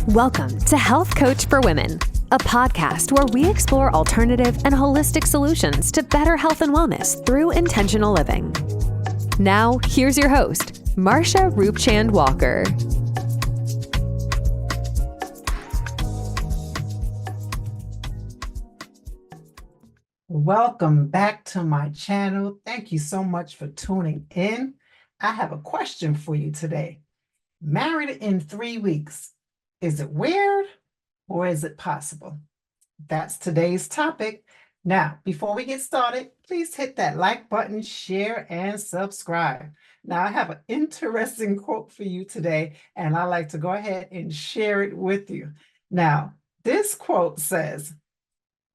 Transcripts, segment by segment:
Welcome to Health Coach for Women, a podcast where we explore alternative and holistic solutions to better health and wellness through intentional living. Now, here's your host, Marsha Roopchand-Walker. Welcome back to my channel. Thank you so much for tuning in. I have a question for you today. Married in 3 weeks. Is it weird or is it possible? That's today's topic. Now, before we get started, please hit that like button, share, and subscribe. Now, I have an interesting quote for you today, and I like to go ahead and share it with you. Now, this quote says,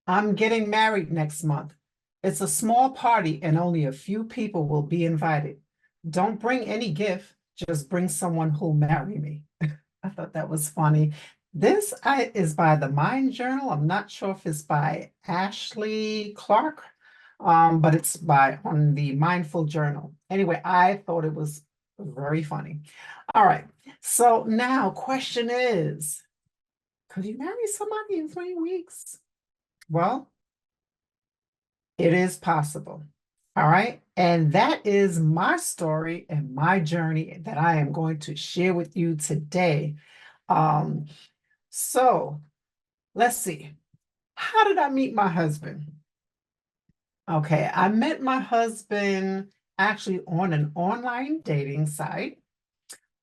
"I'm getting married next month. It's a small party and only a few people will be invited. Don't bring any gift, just bring someone who'll marry me." I thought that was funny. This is by the Mind Journal. I'm not sure if it's by Ashley Clark, but it's on the Mindful Journal. Anyway, I thought it was very funny. All right. So now, question is, could you marry somebody in 3 weeks? Well, it is possible. All right. And that is my story and my journey that I am going to share with you today. So let's see. How did I meet my husband? Okay, I met my husband actually on an online dating site.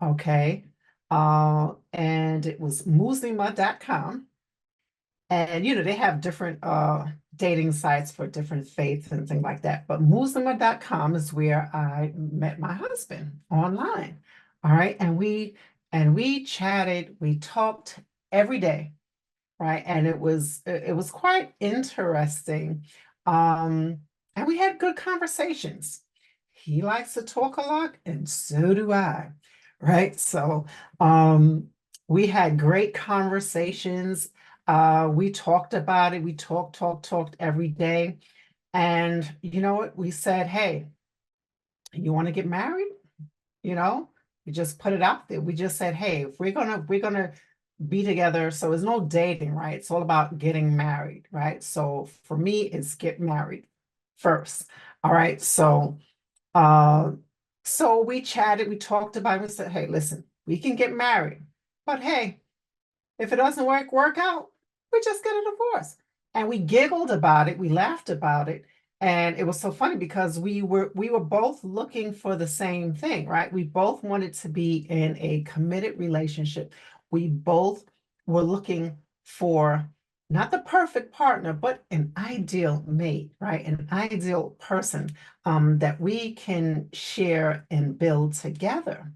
Okay. And it was muslima.com. And they have different dating sites for different faiths and things like that. But muslima.com is where I met my husband online. All right. And we chatted, we talked every day, right? And it was quite interesting. And we had good conversations. He likes to talk a lot, and so do I, right? So we had great conversations. We talked about it. We talked every day. And you know what? We said, hey, you want to get married? We just put it out there. We just said, hey, if we're gonna be together, so it's no dating, right? It's all about getting married, right? So for me, it's get married first. All right. So we chatted, we talked about it, we said, hey, listen, we can get married, but hey, if it doesn't work out, we just get a divorce. And we giggled about it, we laughed about it. And it was so funny because we were both looking for the same thing, right? We both wanted to be in a committed relationship. We both were looking for not the perfect partner, but an ideal mate, right? An ideal person that we can share and build together.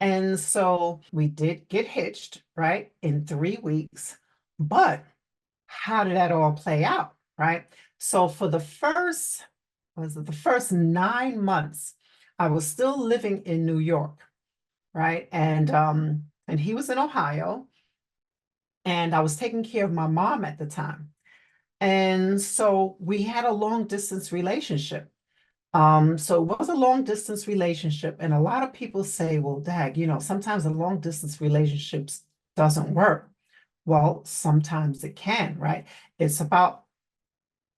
And so we did get hitched, right, in 3 weeks. But how did that all play out, right? So for the first 9 months, I was still living in New York, right? And he was in Ohio, and I was taking care of my mom at the time. And so we had a long distance relationship. So it was a long distance relationship, and a lot of people say, well, dag, sometimes a long distance relationships doesn't work. Well, sometimes it can, right? It's about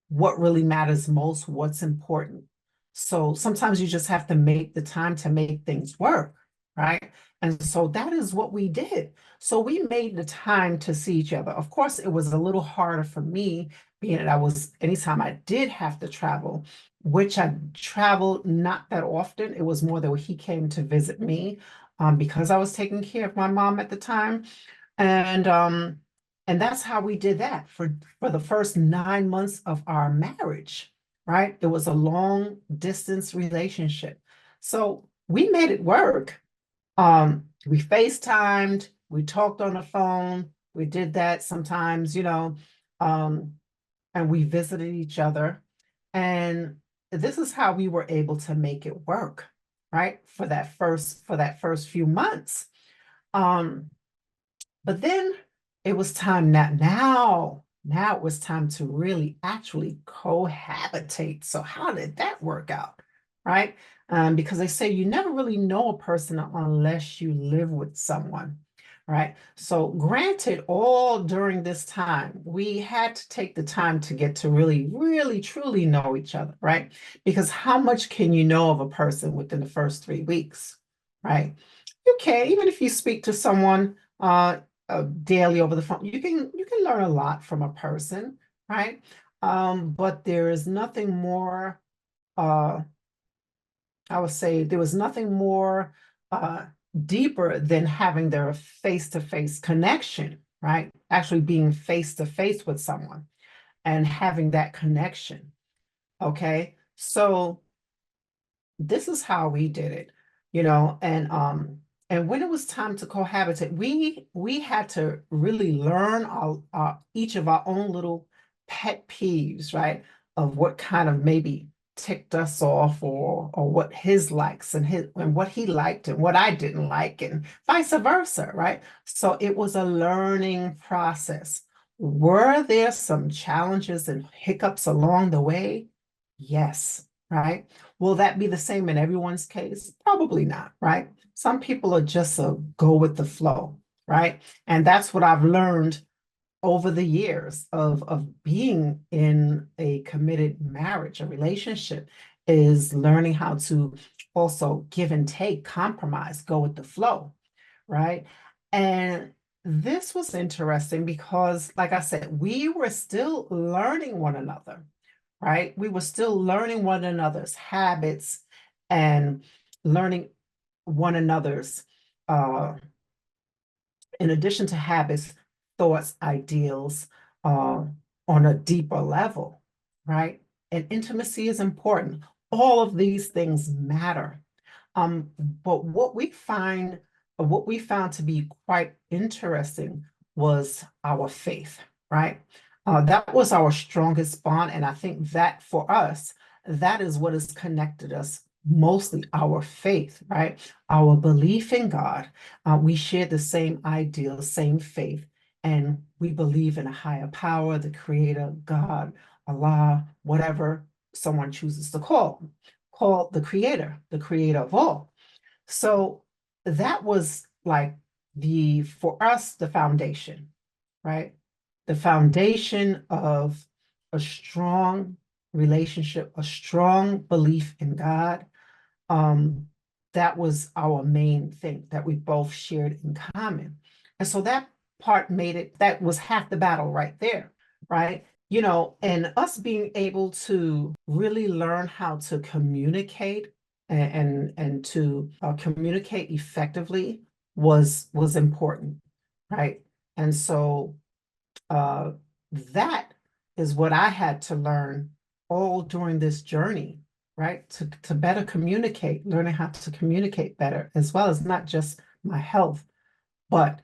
what really matters most, what's important. So sometimes you just have to make the time to make things work, right? And so that is what we did. So we made the time to see each other. Of course, it was a little harder for me, being that anytime I did have to travel, which I traveled not that often. It was more that he came to visit me because I was taking care of my mom at the time. And that's how we did that for the first 9 months of our marriage, right? It was a long distance relationship. So we made it work. We FaceTimed, we talked on the phone, we did that sometimes, and we visited each other. And this is how we were able to make it work, right? For that first few months. But then it was time now it was time to really actually cohabitate. So how did that work out, right? Because they say you never really know a person unless you live with someone, right? So granted, all during this time, we had to take the time to get to really, really, truly know each other, right? Because how much can you know of a person within the first 3 weeks, right? You can, even if you speak to someone daily over the phone, you can learn a lot from a person, right? But there is nothing more, uh, I would say there was nothing more uh, deeper than having their face-to-face connection, right? Actually being face-to-face with someone and having that connection. Okay. So this is how we did it, and when it was time to cohabitate, we had to really learn our each of our own little pet peeves, right? Of what kind of maybe ticked us off, or what his likes and what he liked and what I didn't like, and vice versa, right? So it was a learning process. Were there some challenges and hiccups along the way? Yes, right? Will that be the same in everyone's case? Probably not, right? Some people are just a go with the flow, right? And that's what I've learned over the years of being in a committed marriage, a relationship, is learning how to also give and take, compromise, go with the flow, right? And this was interesting because, like I said, we were still learning one another, right? We were still learning one another's habits and learning one another's, uh, in addition to habits, thoughts, ideals, uh, on a deeper level, right? And intimacy is important. All of these things matter. But what we found to be quite interesting was our faith, right? That was our strongest bond, and I think that for us, that is what has connected us mostly, our faith, right? Our belief in God. We share the same ideals, same faith, and we believe in a higher power, the creator, God, Allah, whatever someone chooses to call the creator of all. So that was like for us, the foundation, right? The foundation of a strong relationship, a strong belief in God. Um, that was our main thing that we both shared in common. And so that part that was half the battle right there, right? And us being able to really learn how to communicate and to communicate effectively was important, right? And so uh, that is what I had to learn all during this journey, right? To better communicate, learning how to communicate better, as well as not just my health, but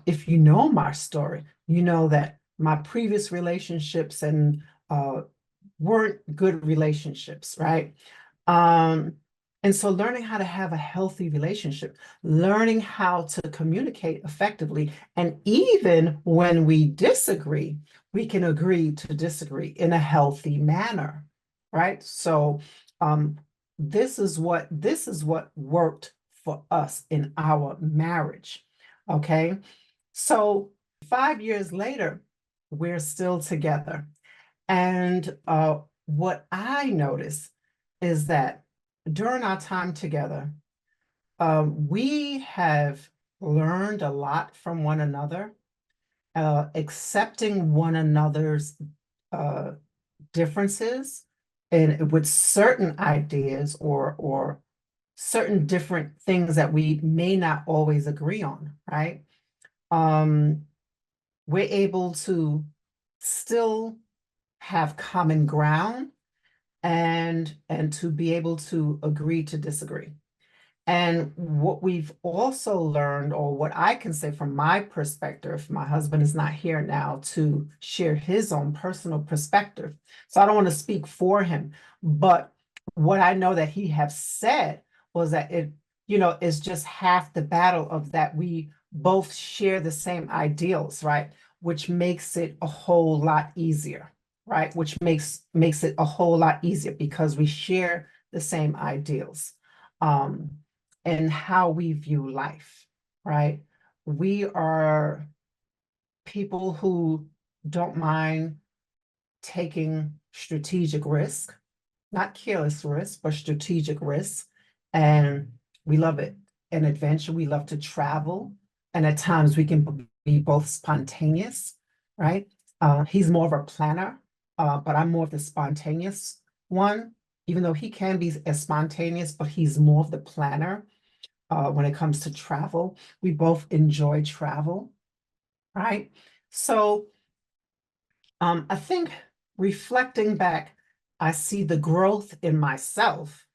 if you know my story, you know that my previous relationships and weren't good relationships, right? Um, and so learning how to have a healthy relationship, learning how to communicate effectively, and even when we disagree, we can agree to disagree in a healthy manner, right? So um, this is what worked for us in our marriage. Okay. So 5 years later, we're still together. And what I noticed is that during our time together, we have learned a lot from one another, accepting one another's uh, differences and with certain ideas or certain different things that we may not always agree on, right? Um, we're able to still have common ground and to be able to agree to disagree. And what we've also learned, or what I can say from my perspective, my husband is not here now to share his own personal perspective, so I don't want to speak for him, but what I know that he have said was that it's just half the battle of that we both share the same ideals, right? Which makes it a whole lot easier, right? Which makes it a whole lot easier because we share the same ideals. And how we view life, right? we are people who don't mind taking strategic risk, not careless risk, but strategic risk. And we love it. An adventure, we love to travel. And at times we can be both spontaneous, right? He's more of a planner, but I'm more of the spontaneous one, even though he can be as spontaneous, but he's more of the planner when it comes to travel. We both enjoy travel, right? So I think reflecting back, I see the growth in myself,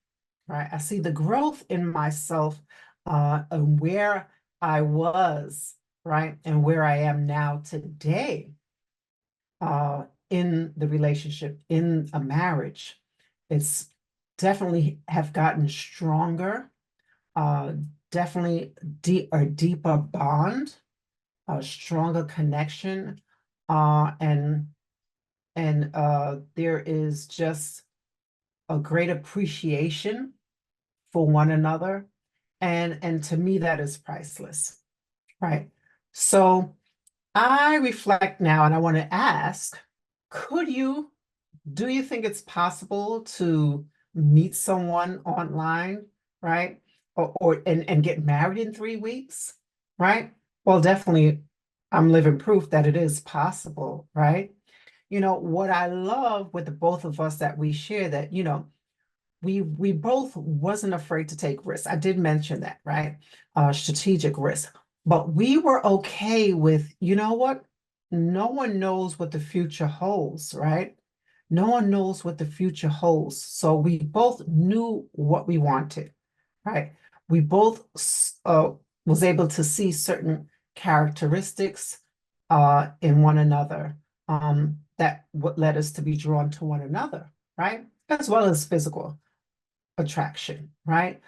right? I see the growth in myself and where I was, right? And where I am now today in the relationship, in a marriage. It's definitely have gotten stronger, uh, definitely a deeper bond, a stronger connection, and there is just a great appreciation for one another. And to me, that is priceless, right? So I reflect now and I want to ask, do you think it's possible to meet someone online, right? And get married in 3 weeks, right? Well, definitely, I'm living proof that it is possible, right? What I love with the both of us that we share that, we both wasn't afraid to take risks. I did mention that, right? Strategic risk. But we were okay with, you know what? No one knows what the future holds, right? No one knows what the future holds. So we both knew what we wanted, right? We both was able to see certain characteristics in one another that what led us to be drawn to one another, right? As well as physical attraction, right?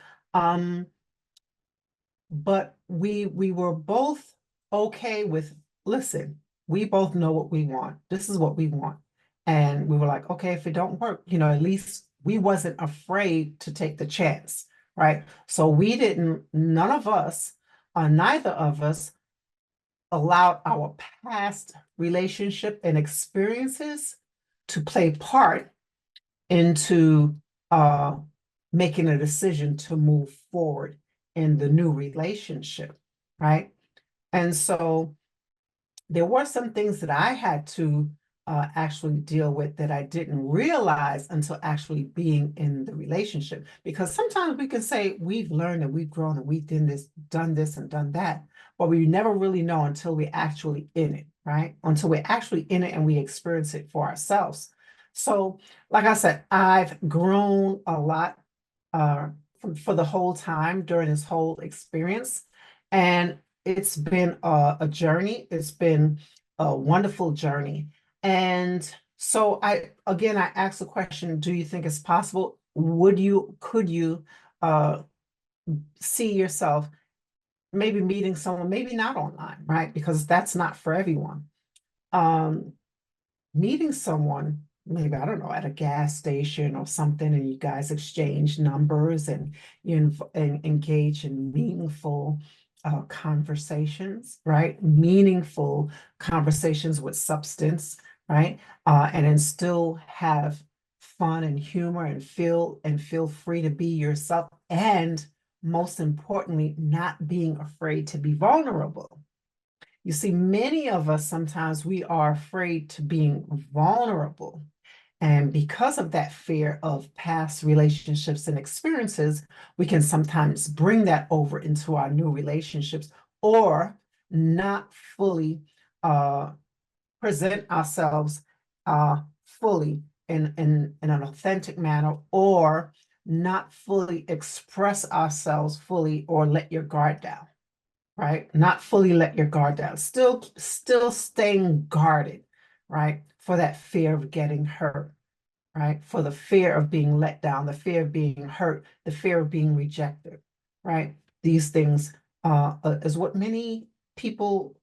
But we were both okay with, listen, we both know what we want. This is what we want. And we were like, okay, if it don't work, at least we wasn't afraid to take the chance, right? So none of us, neither of us allowed our past relationship and experiences to play part into making a decision to move forward in the new relationship, right? And so there were some things that I had to actually deal with that I didn't realize until actually being in the relationship. Because sometimes we can say we've learned and we've grown and we've done this and done that, but we never really know until we're actually in it, right? Until we're actually in it and we experience it for ourselves. So, like I said, I've grown a lot for the whole time during this whole experience. And it's been a journey. It's been a wonderful journey. And so I asked the question, do you think it's possible? Could you see yourself maybe meeting someone, maybe not online, right? Because that's not for everyone. Meeting someone, maybe, I don't know, at a gas station or something, and you guys exchange numbers and engage in meaningful conversations, right? Meaningful conversations with substance, right? And then still have fun and humor and feel free to be yourself. And most importantly, not being afraid to be vulnerable. You see, many of us sometimes we are afraid to being vulnerable. And because of that fear of past relationships and experiences, we can sometimes bring that over into our new relationships or not fully present ourselves fully in an authentic manner, or not fully express ourselves fully, or let your guard down, right? Not fully let your guard down, still staying guarded, right? For that fear of getting hurt, right? For the fear of being let down, the fear of being hurt, the fear of being rejected, right? These things is what many people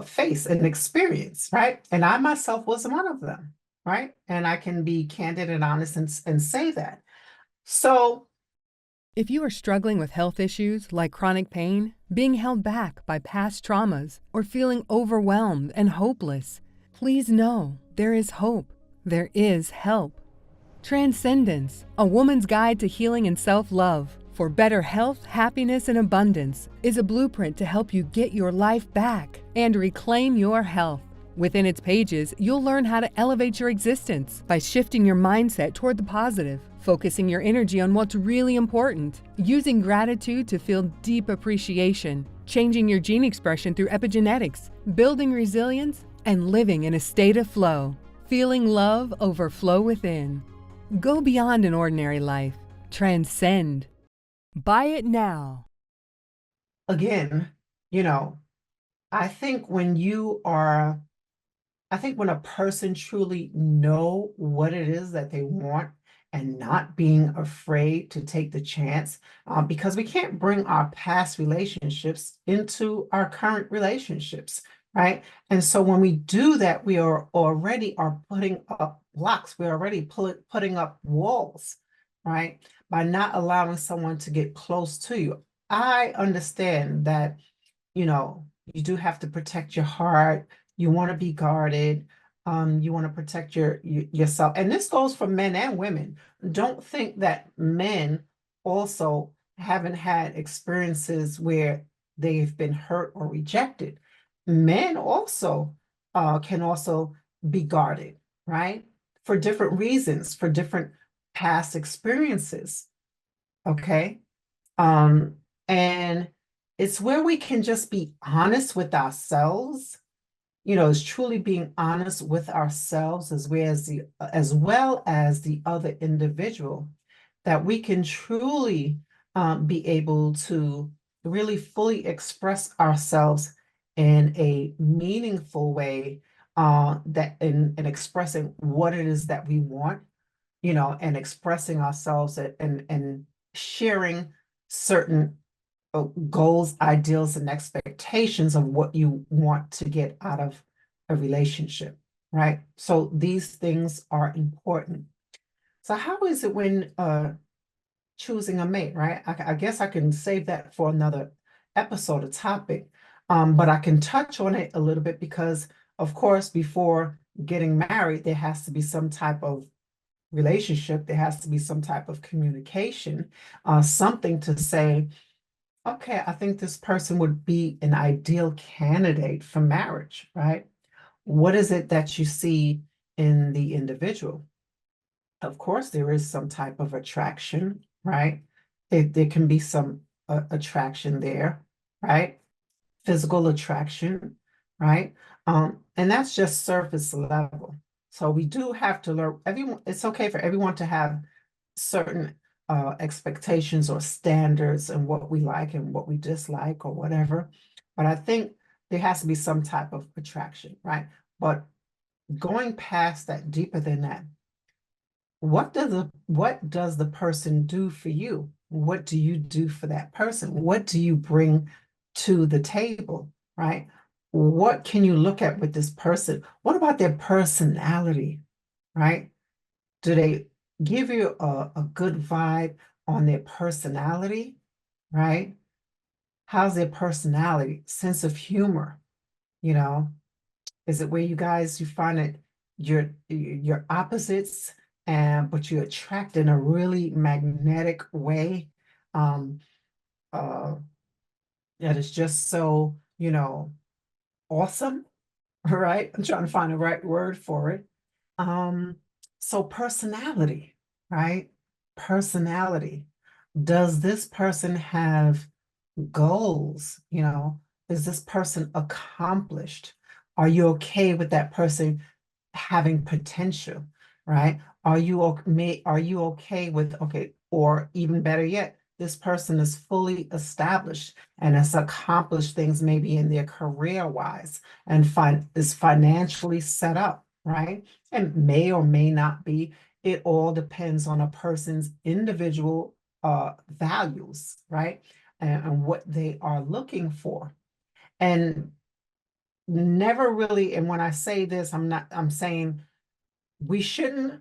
face and experience, right? And I myself was one of them, right? And I can be candid and honest and say that. So If you are struggling with health issues like chronic pain, being held back by past traumas, or feeling overwhelmed and hopeless, please know there is hope. There is help. Transcendence, a woman's guide to healing and self-love for better health, happiness, and abundance, is a blueprint to help you get your life back and reclaim your health. Within its pages, you'll learn how to elevate your existence by shifting your mindset toward the positive, focusing your energy on what's really important, using gratitude to feel deep appreciation, changing your gene expression through epigenetics, building resilience, and living in a state of flow, feeling love overflow within. Go beyond an ordinary life. Transcend. Buy it now. Again, I think when a person truly know what it is that they want and not being afraid to take the chance, because we can't bring our past relationships into our current relationships, right? And so when we do that, we are putting up blocks. We're already putting up walls, right? By not allowing someone to get close to you. I understand that, you do have to protect your heart. You want to be guarded. You want to protect yourself. And this goes for men and women. Don't think that men also haven't had experiences where they've been hurt or rejected. Men also can also be guarded, right? For different reasons, for different past experiences. Okay. And it's where we can just be honest with ourselves, is truly being honest with ourselves as well as the other individual, that we can truly be able to really fully express ourselves in a meaningful way, that in expressing what it is that we want, and expressing ourselves and sharing certain goals, ideals, and expectations of what you want to get out of a relationship, right? So these things are important. So how is it when choosing a mate, right? I guess I can save that for another episode, a topic, but I can touch on it a little bit because, of course, before getting married, there has to be some type of relationship. There has to be some type of communication, something to say, okay, I think this person would be an ideal candidate for marriage, right? What is it that you see in the individual? Of course, there is some type of attraction, right? There can be some attraction there, right? Physical attraction, right? And that's just surface level. So we do have to learn, it's okay for everyone to have certain expectations or standards and what we like and what we dislike or whatever. But I think there has to be some type of attraction, right? But going past that, deeper than that, what does the person do for you? What do you do for that person? What do you bring to the table, right? What can you look at with this person? What about their personality, right? Do they give you a good vibe on their personality, right? How's their personality, sense of humor, you know? Is it where you find it you're opposites, and but you attract in a really magnetic way, um, uh, that is just so, awesome, right? I'm trying to find the right word for it. Um, so personality, right? Personality. Does this person have goals? Is this person accomplished? Are you okay with that person having potential, right? Are you okay with, okay, or even better yet, this person is fully established and has accomplished things maybe in their career wise and is financially set up, right? And may or may not be. It all depends on a person's individual values, right? And what they are looking for. And never really, and when I say this, I'm saying we shouldn't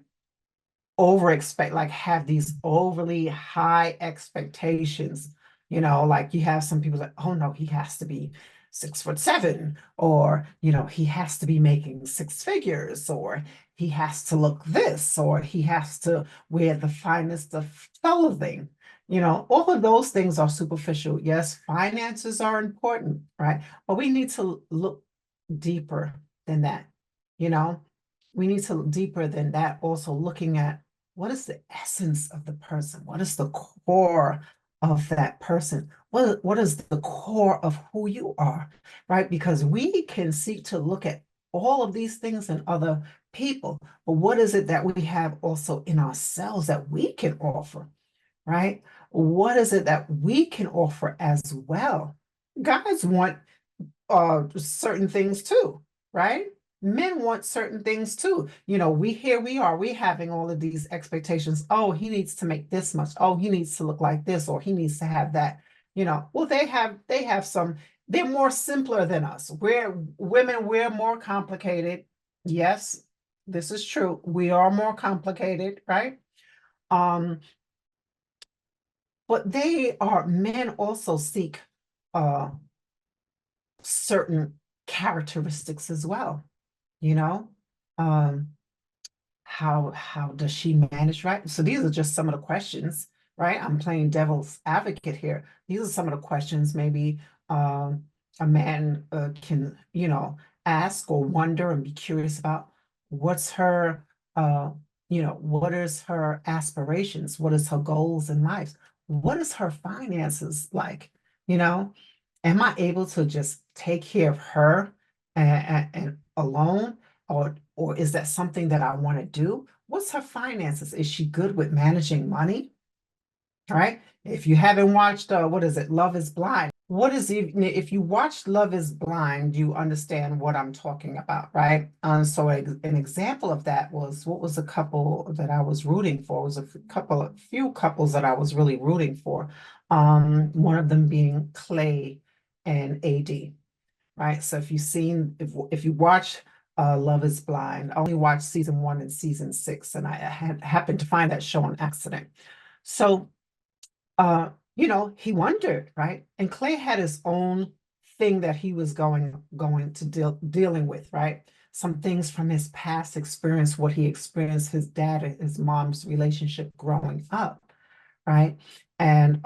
over expect, like have these overly high expectations. You know, like you have some people like, oh no, he has to be 6'7", or he has to be making six figures, or he has to look this, or he has to wear the finest of clothing. All of those things are superficial. Yes, finances are important, right? But we need to look deeper than that. You know, we need to look deeper than that, also looking at what is the essence of the person? What is the core of that person? What is the core of who you are, right? Because we can seek to look at all of these things in other people, but what is it that we have also in ourselves that we can offer, right? What is it that we can offer as well? Guys want certain things too, right? Men want certain things too. We having all of these expectations. Oh, he needs to make this much. Oh, he needs to look like this, or he needs to have that. Well, they have some, they're more simpler than us. We're more complicated. Yes, this is true. We are more complicated, right? Um, but men also seek uh certain characteristics as well, you know um how does she manage, right? So these are just some of the questions, right? I'm playing devil's advocate here. These are some of the questions maybe a man can ask or wonder and be curious about. What's her what is her aspirations? What is her goals in life? What is her finances like? you know Am I able to just take care of her and alone, or is that something that I want to do? What's her finances? Is she good with managing money? All right. If you haven't watched, what is it? Love is Blind. If you watch Love is Blind, you understand what I'm talking about, right? So an example of that was, what was a couple that I was rooting for? It was a few couples that I was really rooting for. One of them being Clay and AD, right? So if you watch Love is Blind, I only watched season 1 and season 6, and I happened to find that show on accident. So he wondered, right? And Clay had his own thing that he was going to dealing with, right? Some things from his past experience, what he experienced, his dad and his mom's relationship growing up, right? And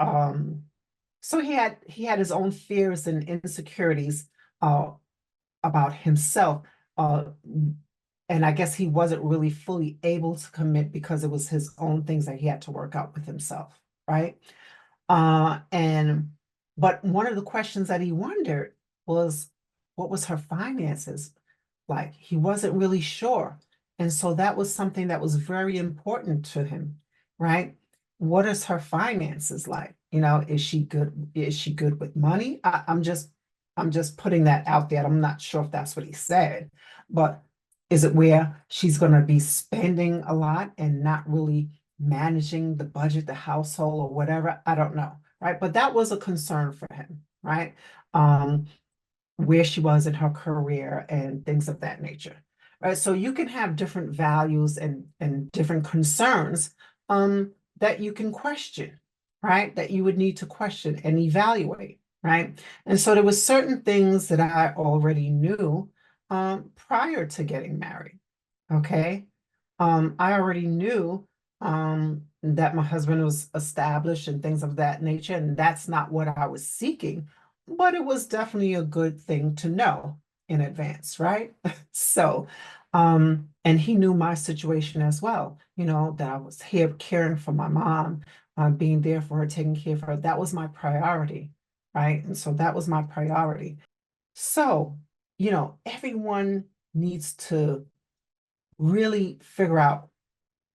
so he had his own fears and insecurities about himself. And I guess he wasn't really fully able to commit because it was his own things that he had to work out with himself, right? But one of the questions that he wondered was, what was her finances like? He wasn't really sure. And so that was something that was very important to him, right? What is her finances like? Is she good? Is she good with money? I'm just putting that out there. I'm not sure if that's what he said, but is it where she's going to be spending a lot and not really managing the budget, the household, or whatever? I don't know, right? But that was a concern for him, right? Where she was in her career and things of that nature, right? So you can have different values and different concerns that you can question, right? That you would need to question and evaluate, right? And so there was certain things that I already knew prior to getting married, okay? I already knew that my husband was established and things of that nature, and that's not what I was seeking, but it was definitely a good thing to know in advance, right? So, and he knew my situation as well, that I was here caring for my mom, being there for her, taking care of her. That was my priority, right? And so that was my priority. So, everyone needs to really figure out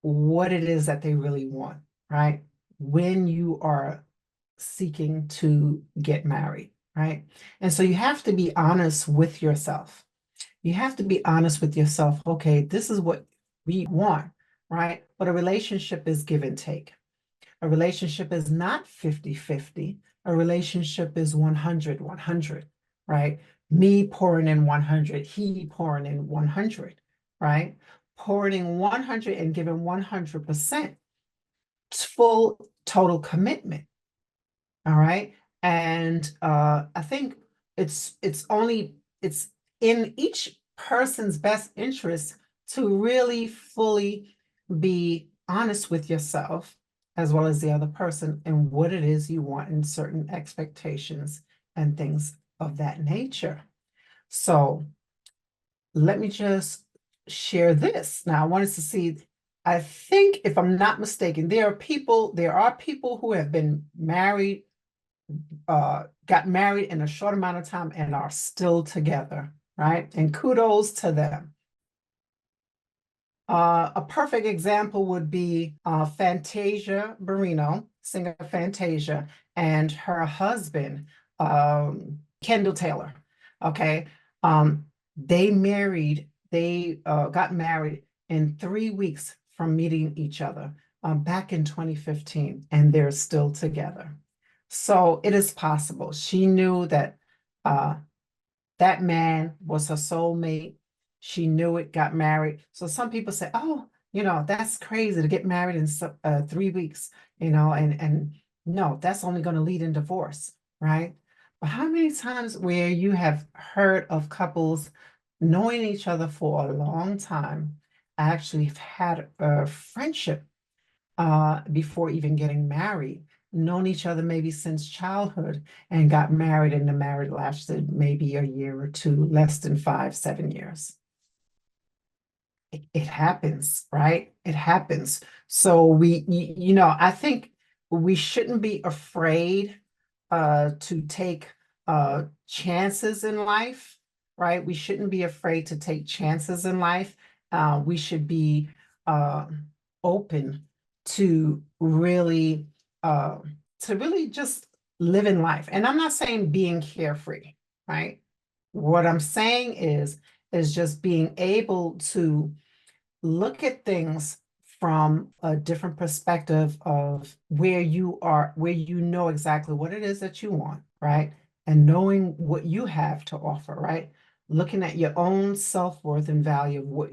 what it is that they really want, right? When you are seeking to get married, right? And so you have to be honest with yourself. You have to be honest with yourself. Okay, this is what we want, right? But a relationship is give and take. A relationship is not 50-50. A relationship is 100-100, right? Me pouring in 100, he pouring in 100, right? pouring 100 and giving 100% full total commitment. All right. And I think it's in each person's best interest to really fully be honest with yourself as well as the other person and what it is you want and certain expectations and things of that nature. So let me just share this. Now, I wanted to see, I think if I'm not mistaken, there are people who have been married, got married in a short amount of time and are still together, right? And kudos to them. A perfect example would be Fantasia Barrino, singer Fantasia, and her husband, Kendall Taylor. Okay. They got married in 3 weeks from meeting each other back in 2015, and they're still together. So it is possible. She knew that that man was her soulmate. She knew it, got married. So some people say, oh, that's crazy to get married in 3 weeks, and no, that's only going to lead in divorce, right? But how many times where you have heard of couples knowing each other for a long time, actually have had a friendship before even getting married, known each other maybe since childhood and got married, and the marriage lasted maybe a year or two, less than 5, 7 years. It happens, right? It happens. So I think we shouldn't be afraid to take chances in life, right? We shouldn't be afraid to take chances in life. We should be open to really just living life. And I'm not saying being carefree, right? What I'm saying is just being able to look at things from a different perspective of where you are, where you know exactly what it is that you want, right? And knowing what you have to offer, right? Looking at your own self-worth and value of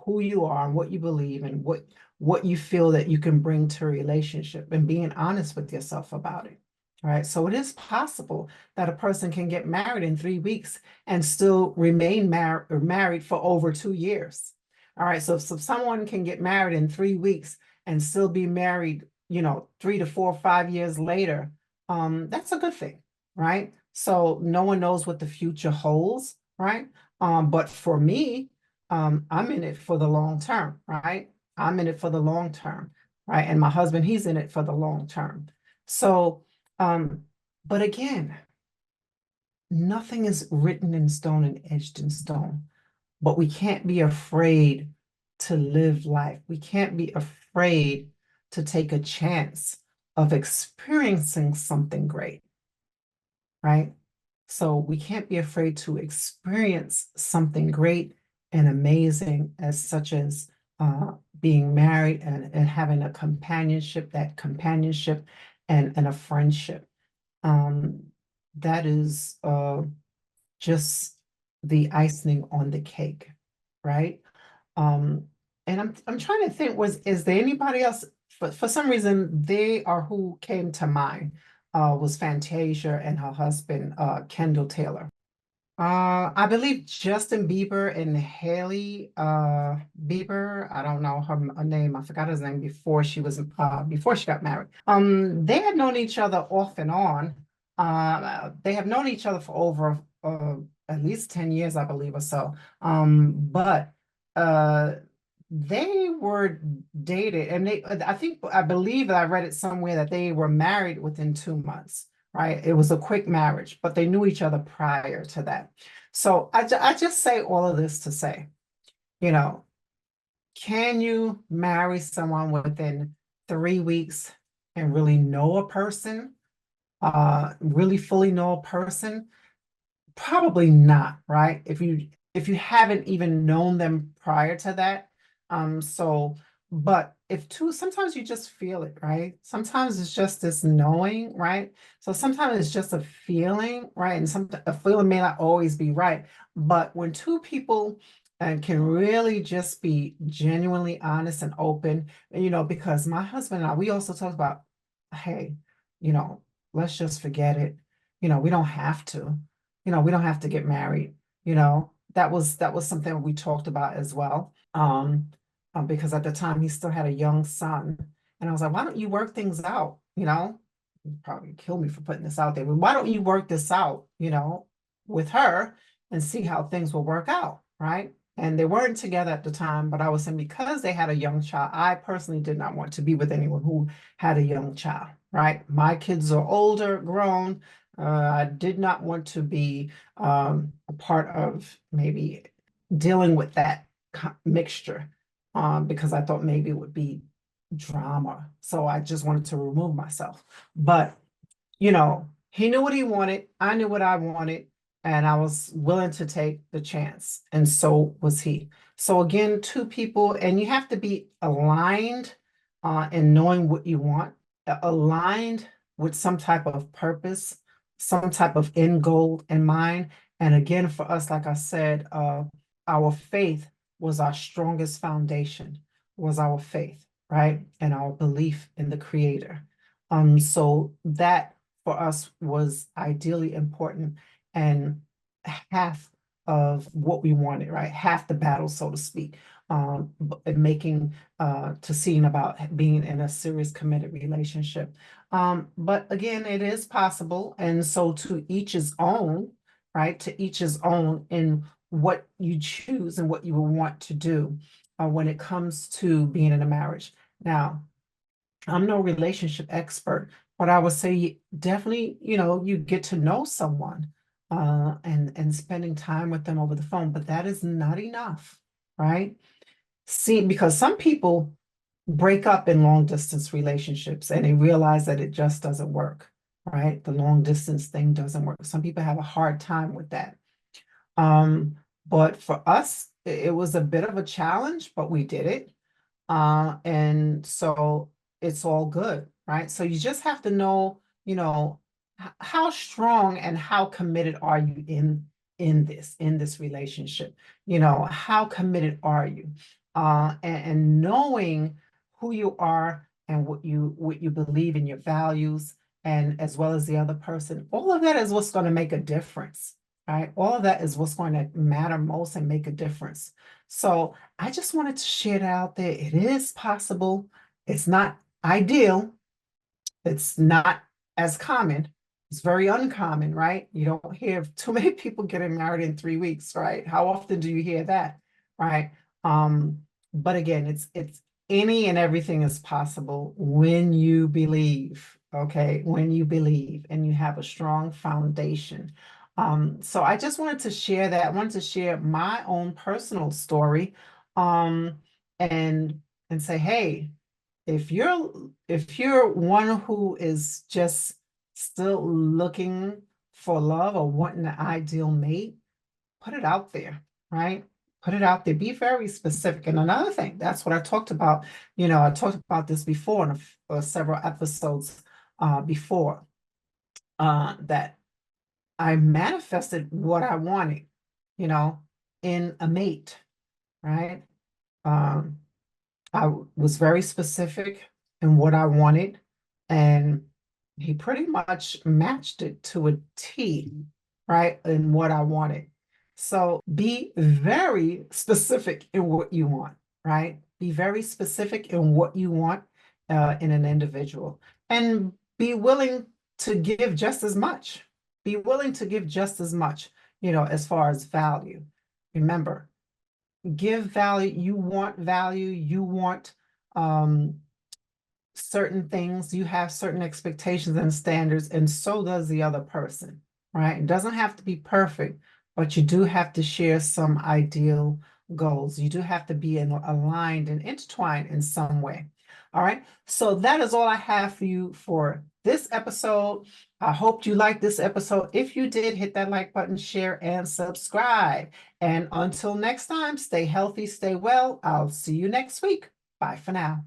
who you are and what you believe and what you feel that you can bring to a relationship, and being honest with yourself about it. Right. So it is possible that a person can get married in 3 weeks and still remain married for over 2 years. All right. So if someone can get married in 3 weeks and still be married, 3 to 4 or 5 years later, that's a good thing. Right. So no one knows what the future holds. Right. But for me, I'm in it for the long term. Right. I'm in it for the long term. Right. And my husband, he's in it for the long term. So, but again, nothing is written in stone and etched in stone, but we can't be afraid to live life. We can't be afraid to take a chance of experiencing something great, right? So we can't be afraid to experience something great and amazing as such as being married and having a companionship, and a friendship. That is just the icing on the cake, right? And I'm trying to think, is there anybody else? For some reason, they are who came to mind. Was Fantasia and her husband, Kendall Taylor. I believe Justin Bieber and Haley Bieber. I don't know her name. I forgot his name before she got married. They had known each other off and on. They have known each other for over at least 10 years, I believe, or so. But they were dated, and I believe that I read it somewhere that they were married within 2 months. Right? It was a quick marriage, but they knew each other prior to that. So I just say all of this to say, can you marry someone within 3 weeks and really know a person, really fully know a person? Probably not, right? If you haven't even known them prior to that. But sometimes you just feel it, right? Sometimes it's just this knowing, right? So sometimes it's just a feeling, right? And a feeling may not always be right. But when two people and can really just be genuinely honest and open, because my husband and I, we also talked about, hey, let's just forget it. We don't have to, we don't have to get married. That was something we talked about as well. Because at the time he still had a young son, and I was like, why don't you work things out? You'd probably kill me for putting this out there, but why don't you work this out, with her and see how things will work out, right? And they weren't together at the time, but I was saying because they had a young child, I personally did not want to be with anyone who had a young child, right? My kids are older, grown. I did not want to be a part of maybe dealing with that mixture because I thought maybe it would be drama. So I just wanted to remove myself. But, he knew what he wanted. I knew what I wanted. And I was willing to take the chance. And so was he. So again, two people, and you have to be aligned in knowing what you want, aligned with some type of purpose, some type of end goal in mind. And again, for us, like I said, our faith was our strongest foundation, was our faith, right? And our belief in the Creator. So that for us was ideally important and half of what we wanted, right? Half the battle, so to speak, making to seeing about being in a serious committed relationship. But again, it is possible. And so to each his own, right? To each his own in what you choose and what you will want to do when it comes to being in a marriage. Now, I'm no relationship expert, but I would say definitely, you get to know someone and spending time with them over the phone, but that is not enough, right? See, because some people break up in long distance relationships and they realize that it just doesn't work, right? The long distance thing doesn't work. Some people have a hard time with that. But for us, it was a bit of a challenge, but we did it. And so it's all good, right? So you just have to know, how strong and how committed are you in this relationship? How committed are you? And knowing who you are and what you believe in, your values, and as well as the other person, all of that is what's going to make a difference, right? All of that is what's going to matter most and make a difference. So I just wanted to share that out there. It is possible. It's not ideal. It's not as common. It's very uncommon, right? You don't hear too many people getting married in 3 weeks, right? How often do you hear that, right? But again, it's any and everything is possible when you believe, okay? When you believe and you have a strong foundation. So I just wanted to share that. I wanted to share my own personal story, and say, hey, if you're one who is just still looking for love or wanting an ideal mate, put it out there, right? Put it out there. Be very specific. And another thing, that's what I talked about. I talked about this before in several episodes before, that I manifested what I wanted, in a mate, right? I was very specific in what I wanted, and he pretty much matched it to a T, right? In what I wanted. So be very specific in what you want, right? Be very specific in what you want in an individual, and be willing to give just as much. Be willing to give just as much, as far as value. Remember, give value. You want value. You want certain things. You have certain expectations and standards, and so does the other person, right? It doesn't have to be perfect, but you do have to share some ideal goals. You do have to be aligned and intertwined in some way. All right. So that is all I have for you for this episode. I hope you liked this episode. If you did, hit that like button, share, and subscribe. And until next time, stay healthy, stay well. I'll see you next week. Bye for now.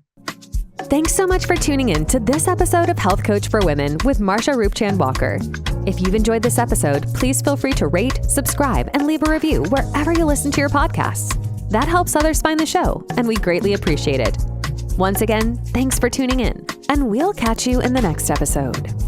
Thanks so much for tuning in to this episode of Health Coach for Women with Marsha Roopchand-Walker. If you've enjoyed this episode, please feel free to rate, subscribe, and leave a review wherever you listen to your podcasts. That helps others find the show, and we greatly appreciate it. Once again, thanks for tuning in, and we'll catch you in the next episode.